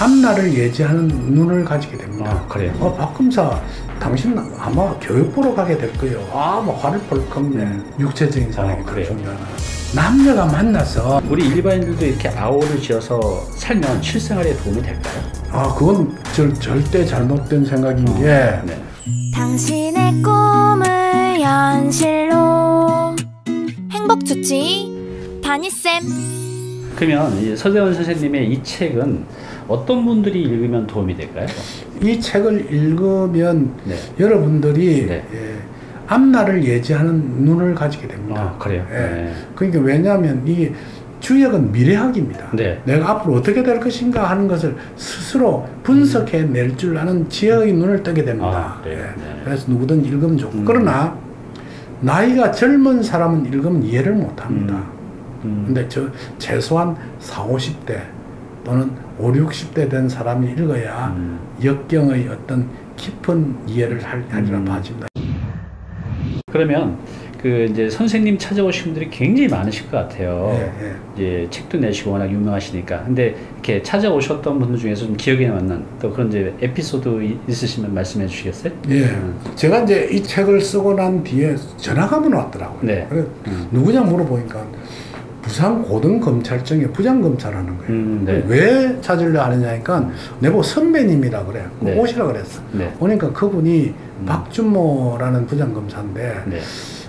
앞날을 예지하는 눈을 가지게 됩니다. 아, 그래요? 박검사, 당신 아마 교육 보러 가게 될 거예요. 뭐 화를 펄컥 내. 육체적인 사랑이 더 중요하나. 남녀가 만나서 우리 일반인들도 이렇게 아오를 지어서 살면 실생활에 도움이 될까요? 그건 절대 잘못된 생각인 게 네. 당신의 꿈을 현실로 행복주치 다니쌤. 그러면 이 서대원 선생님의 이 책은 어떤 분들이 읽으면 도움이 될까요? 이 책을 읽으면 네. 여러분들이 네. 앞날을 예지하는 눈을 가지게 됩니다. 그래요? 네. 그러니까 왜냐하면 이 주역은 미래학입니다. 네. 내가 앞으로 어떻게 될 것인가 하는 것을 스스로 분석해낼 줄 아는 지혜의 눈을 뜨게 됩니다. 네. 그래서 누구든 읽으면 좋고 그러나 나이가 젊은 사람은 읽으면 이해를 못합니다. 근데 최소한 40, 50대 또는 50, 60대 된 사람이 읽어야 역경의 어떤 깊은 이해를 하리라 봐집니다. 그러면 이제 선생님 찾아오신 분들이 굉장히 많으실 것 같아요. 이제 책도 내시고 워낙 유명하시니까. 근데 이렇게 찾아오셨던 분들 중에서 좀 기억에 남는 또 그런 이제 에피소드 있으시면 말씀해 주시겠어요? 제가 이제 이 책을 쓰고 난 뒤에 전화가 한번 왔더라고요. 네. 그래서 누구냐 물어보니까 부산 고등검찰청에 부장검사라는 거예요. 네. 왜 찾으려 하느냐니까 내보고 선배님이라 그래. 네. 오시라 그랬어. 네. 오니까 그분이 박준모라는 부장검사인데 네.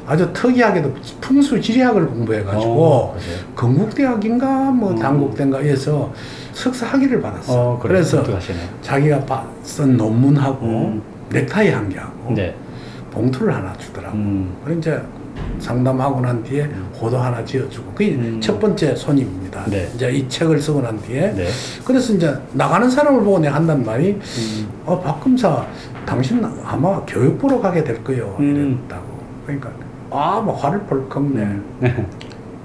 아주 특이하게도 풍수지리학을 공부해가지고 건국대학인가 뭐 단국대인가에서 석사 학위를 받았어. 그래서 자기가 쓴 논문하고 넥타이 한 개하고 봉투를 하나 주더라고. 그래 이제 상담하고 난 뒤에 호도 하나 지어주고 그게 첫 번째 손님입니다. 이제 이 책을 쓰고 난 뒤에 그래서 이제 나가는 사람을 보고 내가 한단 말이 박검사 당신 아마 교육 보러 가게 될 거예요 이랬다고. 그러니까 뭐 화를 펄컥 내.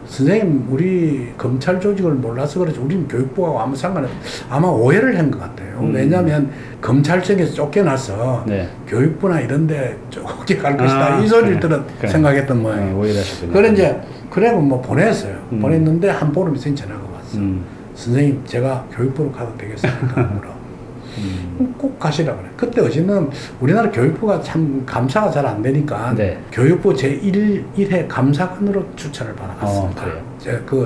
선생님 우리 검찰 조직을 몰라서 그렇지 우리는 교육부하고 아무 상관없어. 아마 오해를 한 것 같아요. 왜냐하면 검찰청에서 쫓겨나서 교육부나 이런 데 쫓겨갈 것이다 이 소리를 생각했던 모양이에요. 그래 이제 그래고 뭐 보냈어요. 보냈는데 한 보름 있으니 전화가 왔어. 선생님 제가 교육부로 가도 되겠습니까? 물어. 꼭 가시라 그래. 그때 어제는 우리나라 교육부가 참 감사가 잘 안 되니까 교육부 제1회 감사관으로 추천을 받아갔습니다.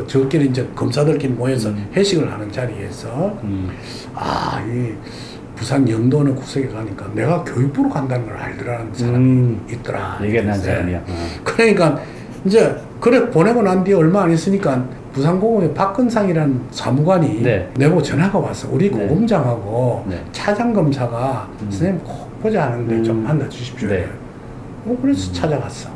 저끼리 이제 검사들끼리 모여서 회식을 하는 자리에서 이 부산 영도는 구석에 가니까 내가 교육부로 간다는 걸 알더라는 사람이 있더라. 얘기한 사람이야. 그러니까 이제 그래 보내고 난 뒤에 얼마 안 있으니까 부산고검의 박근상이라는 사무관이 내보고 전화가 왔어. 우리 고검장하고 차장검사가 선생님 꼭 보자 하는데 좀 만나 주십시오. 그래서 찾아갔어.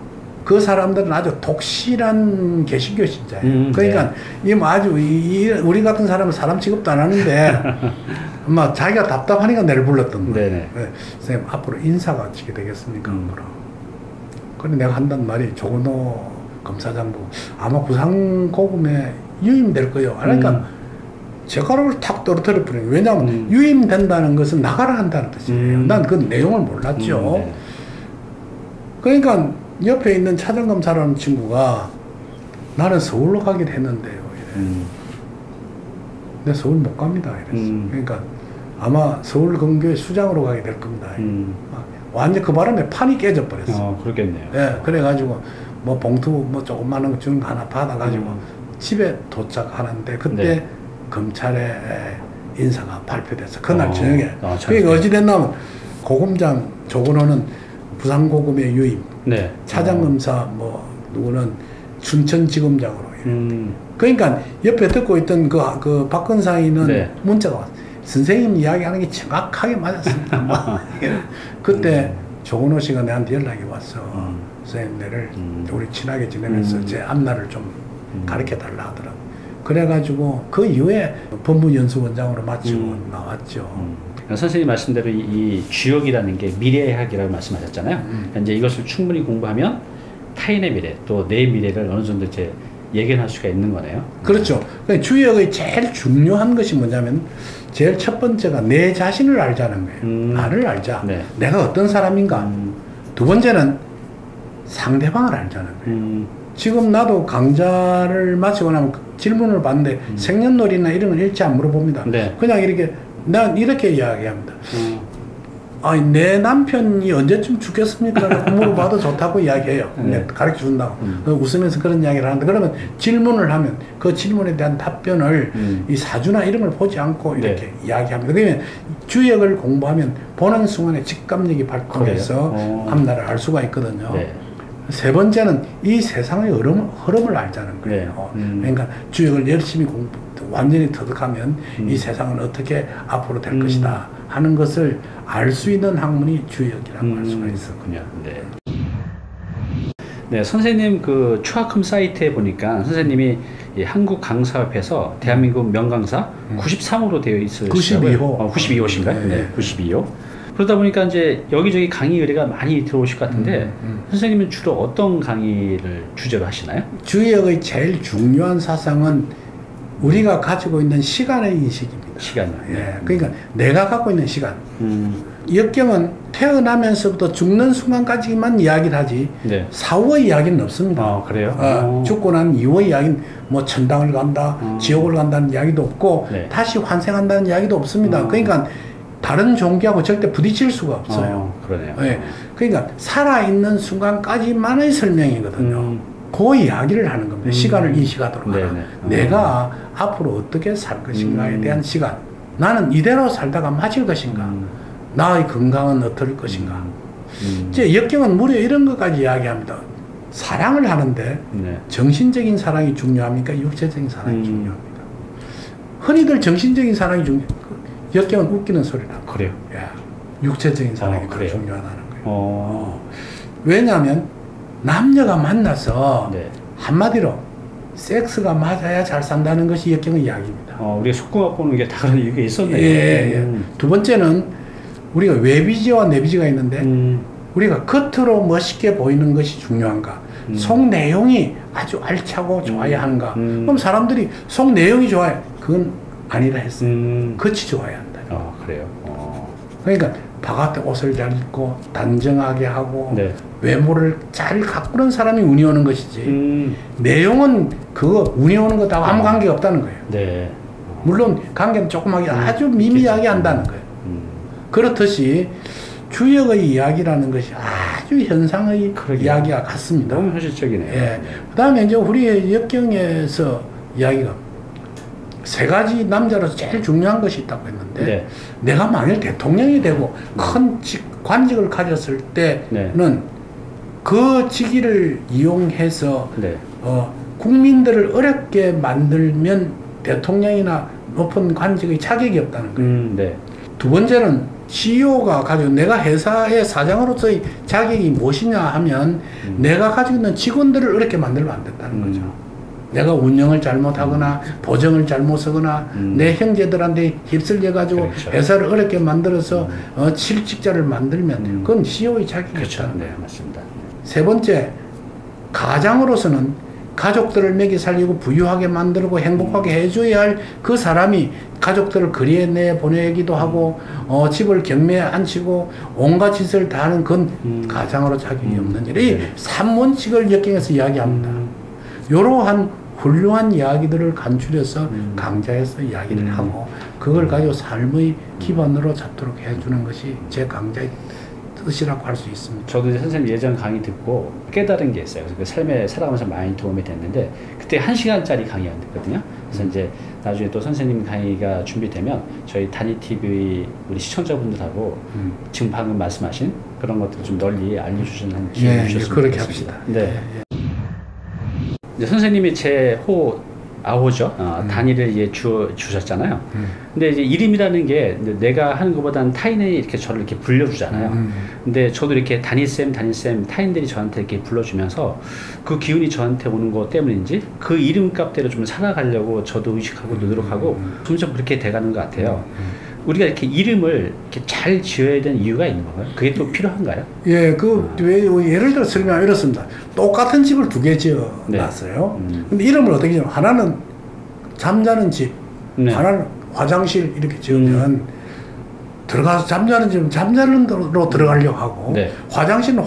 그 사람들은 아주 독실한 개신교 신자예요. 그러니까 아주 우리 같은 사람은 사람 취급도 안 하는데 아마 자기가 답답하니까 내를 불렀던 거예요. 선생님 앞으로 인사가 어떻게 되겠습니까? 그래 내가 한단 말이 조근호 검사장 보고 아마 부산고검에 유임될 거예요. 그러니까 젓가락을 탁 떨어뜨려 버리는 거예요. 왜냐하면 유임된다는 것은 나가라 한다는 뜻이에요. 난 그 내용을 몰랐죠. 그러니까 옆에 있는 차장검사라는 친구가 나는 서울로 가긴 했는데요. 근데 서울 못 갑니다. 이랬어. 그러니까 아마 서울 근교에 수장으로 가게 될 겁니다. 완전 그 바람에 판이 깨져 버렸어. 그렇겠네요. 그래가지고 뭐 봉투 뭐 조그마한 거 주는 거 하나 받아가지고 집에 도착하는데 그때 검찰의 인사가 발표돼서 그날 저녁에. 그러니까 어찌 됐냐면 고검장 조근호는 부산고검에 유임, 차장검사 뭐 누구는 춘천지검장으로. 그러니까 옆에 듣고 있던 그 박근상이는 문자가 왔어요. 선생님 이야기하는 게 정확하게 맞았습니다. 그때 조근호 씨가 내한테 연락이 왔어. 선생님 내를 우리 친하게 지내면서 제 앞날을 좀 가르쳐 달라 하더라고. 그래가지고 그 이후에 법무연수원장으로 마치고 나왔죠. 선생님 말씀대로 이 주역이라는 게 미래학이라고 말씀하셨잖아요. 이제 이것을 충분히 공부하면 타인의 미래 또 내 미래를 어느 정도 이제 예견할 수가 있는 거네요. 그렇죠. 주역의 제일 중요한 것이 뭐냐면 제일 첫 번째가 내 자신을 알자는 거예요. 나를 알자. 내가 어떤 사람인가. 두 번째는 상대방을 알자는 거예요. 지금 나도 강좌를 마치고 나면 질문을 받는데 생년월일이나 이런 건 일체 안 물어봅니다. 그냥 이렇게 난 이렇게 이야기합니다. 아니, 내 남편이 언제쯤 죽겠습니까? 라고 물어봐도 좋다고 이야기해요. 네. 가르쳐 준다고. 웃으면서 그런 이야기를 하는데, 그러면 질문을 하면 그 질문에 대한 답변을 이 사주나 이런 걸 보지 않고 이렇게 이야기합니다. 그러면 주역을 공부하면 보는 순간에 직감력이 발동해서 앞날을 알 수가 있거든요. 네. 세 번째는 이 세상의 흐름을 알자는 거예요. 그러니까 주역을 열심히 완전히 터득하면 이 세상은 어떻게 앞으로 될 것이다 하는 것을 알 수 있는 학문이 주역이라고 할 수가 있었군요. 네. 네, 선생님 그 추학금 사이트에 보니까 선생님이 이 한국강사협회에서 대한민국 명강사 93호로 되어 있어요. 92호. 92호신가요? 네, 92호. 그러다 보니까 이제 여기저기 강의 의뢰가 많이 들어오실 것 같은데 선생님은 주로 어떤 강의를 주제로 하시나요? 주역의 제일 중요한 사상은 우리가 가지고 있는 시간의 인식입니다. 시간. 예, 그러니까 내가 갖고 있는 시간. 역경은 태어나면서부터 죽는 순간까지만 이야기를 하지 네. 사후의 이야기는 없습니다. 그래요? 죽고 난 이후의 이야기는 뭐 천당을 간다, 지옥을 간다는 이야기도 없고 네. 다시 환생한다는 이야기도 없습니다. 그러니까 다른 종교하고 절대 부딪힐 수가 없어요. 그러네요. 예, 그러니까 살아있는 순간까지만의 설명이거든요. 그 이야기를 하는 겁니다. 시간을 인식하도록 하라. 내가 앞으로 어떻게 살 것인가에 대한 시간. 나는 이대로 살다가 맞을 것인가. 나의 건강은 어떨 것인가. 이제 역경은 무려 이런 것까지 이야기합니다. 사랑을 하는데 정신적인 사랑이 중요합니까? 육체적인 사랑이 중요합니까? 흔히들 정신적인 사랑이 역경은 웃기는 소리라. 그래요? 야, 육체적인 사랑이 더 중요하다는 거예요. 왜냐하면 남녀가 만나서 한마디로 섹스가 맞아야 잘 산다는 것이 역경의 이야기입니다. 우리가 속궁합 보는 게 다 그런 이유가 있었네요. 예. 두 번째는 우리가 외비지와 내비지가 있는데 우리가 겉으로 멋있게 보이는 것이 중요한가? 속 내용이 아주 알차고 좋아야 하는가? 그럼 사람들이 속 내용이 좋아요. 그건 아니라 했어요. 겉이 좋아야 한다. 그래요? 그러니까 바깥에 옷을 잘 입고 단정하게 하고 외모를 잘 가꾸는 사람이 운이 오는 것이지 내용은 그거 운이 오는 것하고 아무 관계가 없다는 거예요. 네. 물론 관계는 조그맣게 아주 미미하게 한다는 거예요. 그렇듯이 주역의 이야기라는 것이 아주 현상의 이야기와 같습니다. 너무 현실적이네요. 예. 그 다음에 이제 우리의 역경에서 이야기가 세 가지 남자로서 제일 중요한 것이 있다고 했는데 내가 만일 대통령이 되고 큰 관직을 가졌을 때는 그 직위를 이용해서 국민들을 어렵게 만들면 대통령이나 높은 관직의 자격이 없다는 거예요. 두 번째는 CEO가 가지고 내가 회사의 사장으로서의 자격이 무엇이냐 하면 내가 가지고 있는 직원들을 어렵게 만들면 안 된다는 거죠. 내가 운영을 잘못하거나 보정을 잘못 쓰거나 내 형제들한테 휩쓸려 가지고 회사를 어렵게 만들어서 실직자를 만들면 그건 CEO의 자격이 있다는 거예요. 맞습니다. 세 번째, 가장으로서는 가족들을 먹이 살리고 부유하게 만들고 행복하게 해줘야 할 그 사람이 가족들을 거리에 내보내기도 하고 집을 격매에 앉히고 온갖 짓을 다 하는 건 가장으로 자격이 없는 일. 이 3원칙을 역경에서 이야기합니다. 이러한 훌륭한 이야기들을 간추려서 강좌에서 이야기를 하고 그걸 가지고 삶의 기반으로 잡도록 해주는 것이 제 강좌의 뜻이라고 할 수 있습니다. 저도 선생님 예전 강의 듣고 깨달은 게 있어요. 그 삶에 살아가면서 많이 도움이 됐는데 그때 1시간짜리 강의였거든요. 그래서 이제 나중에 또 선생님 강의가 준비되면 저희 단위TV 우리 시청자분들하고 지금 방금 말씀하신 그런 것들을 좀 널리 알려주시는 기회를 주셨으면 그렇게 좋겠습니다. 합시다. 이제 선생님이 제 아호죠. 단위를 이제 주셨잖아요. 근데 이제 이름이라는 게 내가 하는 것보다는 타인이 이렇게 저를 이렇게 불러주잖아요. 근데 저도 이렇게 단위쌤 타인들이 저한테 이렇게 불러주면서 그 기운이 저한테 오는 것 때문인지 그 이름값대로 좀 살아가려고 저도 의식하고 노력하고 점점 그렇게 돼가는 것 같아요. 우리가 이렇게 이름을 이렇게 잘 지어야 되는 이유가 있는 건가요? 그게 또 필요한가요? 예, 예를 들어 설명하면 이렇습니다. 똑같은 집을 2개 지어 놨어요. 근데 이름을 어떻게 지어? 하나는 잠자는 집, 하나는 화장실 이렇게 지으면 들어가서 잠자는 집은 잠자는 데로 들어가려고 하고 화장실은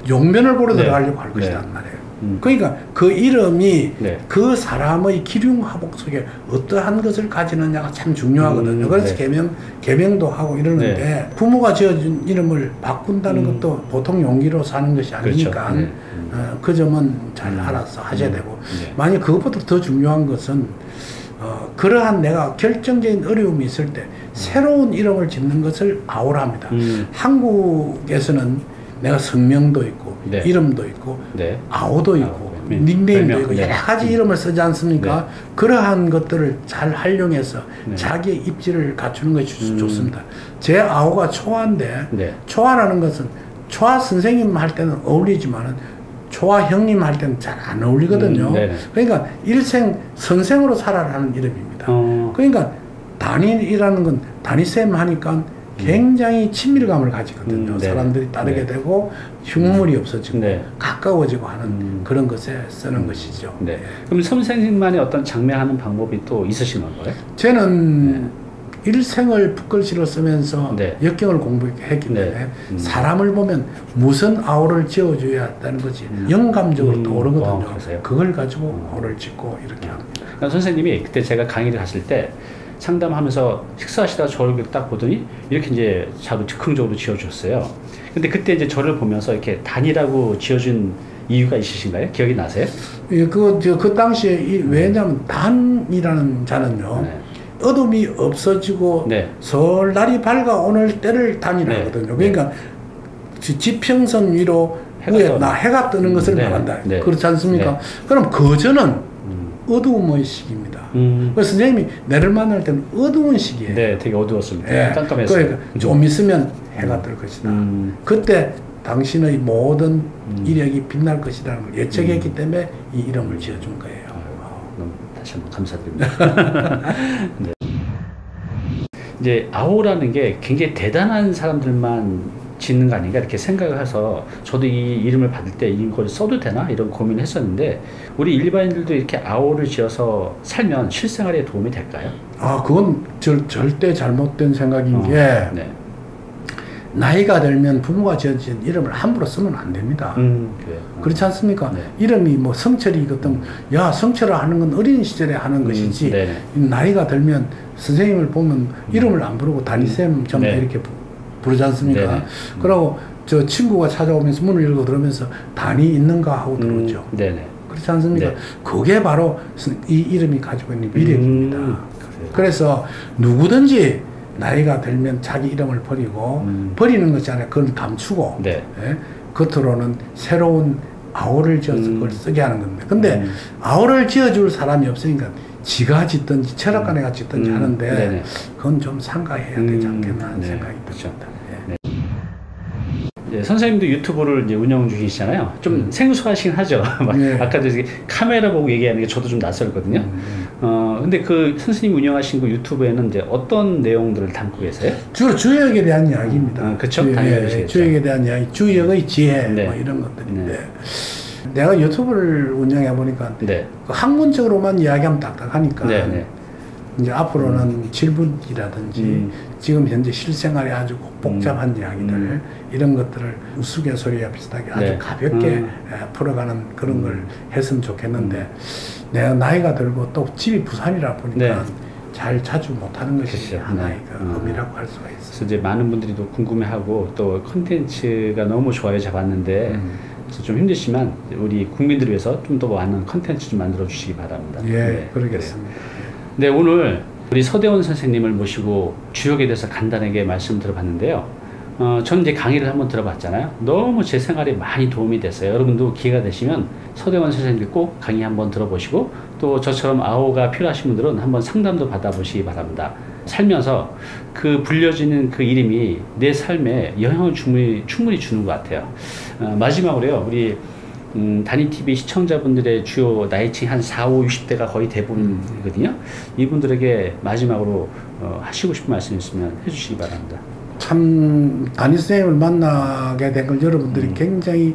용변을 보러 들어가려고 할 것이란 말이에요. 그러니까 그 이름이 네. 그 사람의 기륭화복 속에 어떠한 것을 가지느냐가 참 중요하거든요. 그래서 네. 개명도 하고 이러는데 네. 부모가 지어준 이름을 바꾼다는 것도 보통 용기로 사는 것이 아니니까 그렇죠. 네. 그 점은 잘 알아서 하셔야 되고 네. 만약 그것보다 더 중요한 것은 그러한 내가 결정적인 어려움이 있을 때 새로운 이름을 짓는 것을 아오라합니다. 한국에서는 내가 성명도 있고 네. 이름도 있고 네. 아오도 있고 닉네임도 있고 네. 여러 가지 이름을 쓰지 않습니까? 네. 그러한 것들을 잘 활용해서 네. 자기의 입지를 갖추는 것이 좋습니다. 제 아오가 초아인데 네. 초아라는 것은 초아 선생님 할 때는 어울리지만은 초아 형님 할 때는 잘 안 어울리거든요. 그러니까 일생 선생으로 살아라는 이름입니다. 그러니까 담임이라는 건 담임쌤 하니까 굉장히 친밀감을 가지거든요. 사람들이 따르게 되고 흉물이 없어지고 가까워지고 하는 그런 것에 쓰는 것이죠. 그럼 선생님만의 어떤 장명하는 방법이 또 있으신 건가요? 저는 일생을 붓글씨로 쓰면서 역경을 공부했기 때문에 사람을 보면 무슨 아오를 지어줘야 한다는 것이 영감적으로 떠오르거든요. 그걸 가지고 아오를 짓고 이렇게 합니다. 그러니까 선생님이 그때 제가 강의를 갔을 때 상담하면서 식사하시다가 저를 딱 보더니 이렇게 이제 자꾸 즉흥적으로 지어줬어요. 근데 그때 이제 저를 보면서 이렇게 단이라고 지어준 이유가 있으신가요? 기억이 나세요? 예, 그 당시에 왜냐하면 단이라는 자는요. 어둠이 없어지고 설날이 밝아오는 때를 단이라 하거든요. 그러니까 지평선 위로 해가 뜨는 것을 말한다. 그렇지 않습니까? 그럼 거저는 어두움의 시기입니다. 그래서 선생님이 내를 만날 때는 어두운 시기예요. 네, 되게 어두웠습니다. 깜깜했어요. 그러니까 좀 있으면 해가 뜰 것이다. 그때 당신의 모든 이력이 빛날 것이라는 걸 예측했기 때문에 이 이름을 지어준 거예요. 너무 다시 한번 감사드립니다. 네. 이제 아오라는 게 굉장히 대단한 사람들만 짓는 거 아닌가 이렇게 생각을 해서 저도 이 이름을 받을 때 이걸 써도 되나 이런 고민을 했었는데 우리 일반인들도 이렇게 아오를 지어서 살면 실생활에 도움이 될까요? 그건 절대 잘못된 생각인 게 나이가 들면 부모가 지어진 이름을 함부로 쓰면 안 됩니다. 그렇지 않습니까? 이름이 뭐 성철이거든. 야, 성철을 하는 건 어린 시절에 하는 것이지 나이가 들면 선생님을 보면 이름을 안 부르고 담임쌤 좀 이렇게 부르지 않습니까? 그러고 저 친구가 찾아오면서 문을 열고 들어오면서 단이 있는가 하고 들어오죠. 그렇지 않습니까? 그게 바로 이 이름이 가지고 있는 위력입니다. 그래서 누구든지 나이가 들면 자기 이름을 버리고 버리는 것이 아니라 그걸 감추고 겉으로는 새로운 아오를 지어서 그걸 쓰게 하는 겁니다. 근데 아오를 지어줄 사람이 없으니까 지가 짓든지 철학가네가 짓든지 하는데 그건 좀 삼가해야 되지 않겠나 하는 생각이 듭니다. 선생님도 유튜브를 이제 운영 중이시잖아요. 좀 생소하긴 하죠. 아까도 카메라 보고 얘기하는 게 저도 좀 낯설거든요. 근데 그 선생님 운영하신 그 유튜브에는 이제 어떤 내용들을 담고 계세요? 주로 주역에 대한 이야기입니다. 그렇죠. 주역에 대한 이야기, 주역의 지혜 뭐 이런 것들인데 내가 유튜브를 운영해 보니까 그 학문적으로만 이야기하면 딱딱하니까 이제 앞으로는 질문이라든지 지금 현재 실생활에 아주 복잡한 이야기들 이런 것들을 우스갯소리와 비슷하게 아주 가볍게 풀어가는 그런 걸 했으면 좋겠는데 내가 나이가 들고 또 집이 부산이라 보니까 잘 자주 못하는 것이 하나의 의미라고 할 수가 있어요. 그래서 이제 많은 분들이 또 궁금해하고 또 콘텐츠가 너무 좋아요 잡았는데 그래서 좀 힘드시면 우리 국민들을 위해서 좀 더 많은 콘텐츠 좀 만들어 주시기 바랍니다. 그러겠습니다. 네, 오늘 우리 서대원 선생님을 모시고 주역에 대해서 간단하게 말씀 들어봤는데요. 저는 이제 강의를 한번 들어봤잖아요. 너무 제 생활에 많이 도움이 됐어요. 여러분도 기회가 되시면 서대원 선생님 꼭 강의 한번 들어보시고 또 저처럼 아오가 필요하신 분들은 한번 상담도 받아보시기 바랍니다. 살면서 그 불려지는 그 이름이 내 삶에 영향을 충분히 주는 것 같아요. 마지막으로요, 우리 다니TV 시청자분들의 주요 나이층이 한 4, 5, 60대가 거의 대부분이거든요. 이분들에게 마지막으로 하시고 싶은 말씀 있으면 해주시기 바랍니다. 참 다니 선생님을 만나게 된 걸 여러분들이 굉장히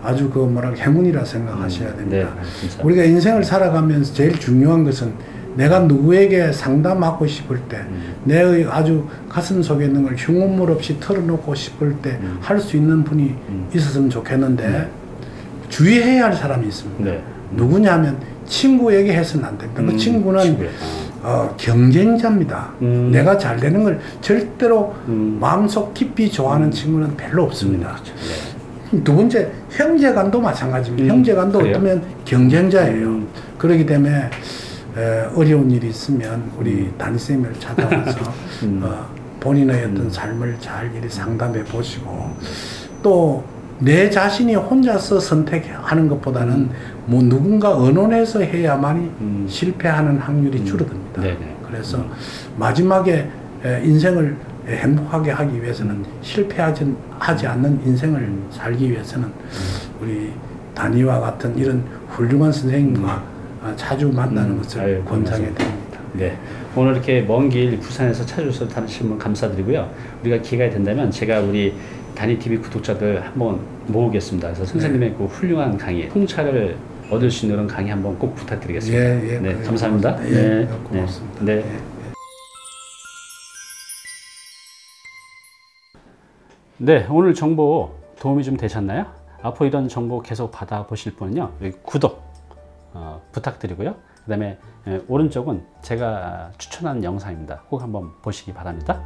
아주 그 행운이라 생각하셔야 됩니다. 우리가 인생을 살아가면서 제일 중요한 것은 내가 누구에게 상담하고 싶을 때 내 아주 가슴 속에 있는 걸 흉물 없이 털어놓고 싶을 때 할 수 있는 분이 있었으면 좋겠는데 주의해야 할 사람이 있습니다. 네. 누구냐면 친구에게 해서는 안 됩니다. 그 친구는 경쟁자입니다. 내가 잘 되는 걸 절대로 마음속 깊이 좋아하는 친구는 별로 없습니다. 그렇죠. 두 번째, 형제간도 마찬가지입니다. 형제간도 그래요? 어쩌면 경쟁자예요. 그렇기 때문에 어려운 일이 있으면 우리 담임쌤을 찾아와서 본인의 어떤 삶을 잘 이렇게 상담해 보시고, 또 내 자신이 혼자서 선택하는 것보다는 뭐 누군가 의논해서 해야만이 실패하는 확률이 줄어듭니다. 그래서 마지막에 인생을 행복하게 하기 위해서는 실패하지 않는 인생을 살기 위해서는 우리 다니와 같은 이런 훌륭한 선생님과 자주 만나는 것을 권장해 드립니다. 네. 오늘 이렇게 먼 길 부산에서 찾아주셔서 다시 한번 감사드리고요. 우리가 기회가 된다면 제가 우리 다니TV 구독자들 한번 모으겠습니다. 그래서 선생님의 그 훌륭한 강의, 통찰을 얻을 수 있는 그런 강의 한번 꼭 부탁드리겠습니다. 네, 감사합니다. 네, 고맙습니다. 네. 네, 오늘 정보 도움이 좀 되셨나요? 앞으로 이런 정보 계속 받아보실 분은요, 여기 구독 부탁드리고요. 그 다음에 오른쪽은 제가 추천한 영상입니다. 꼭 한번 보시기 바랍니다.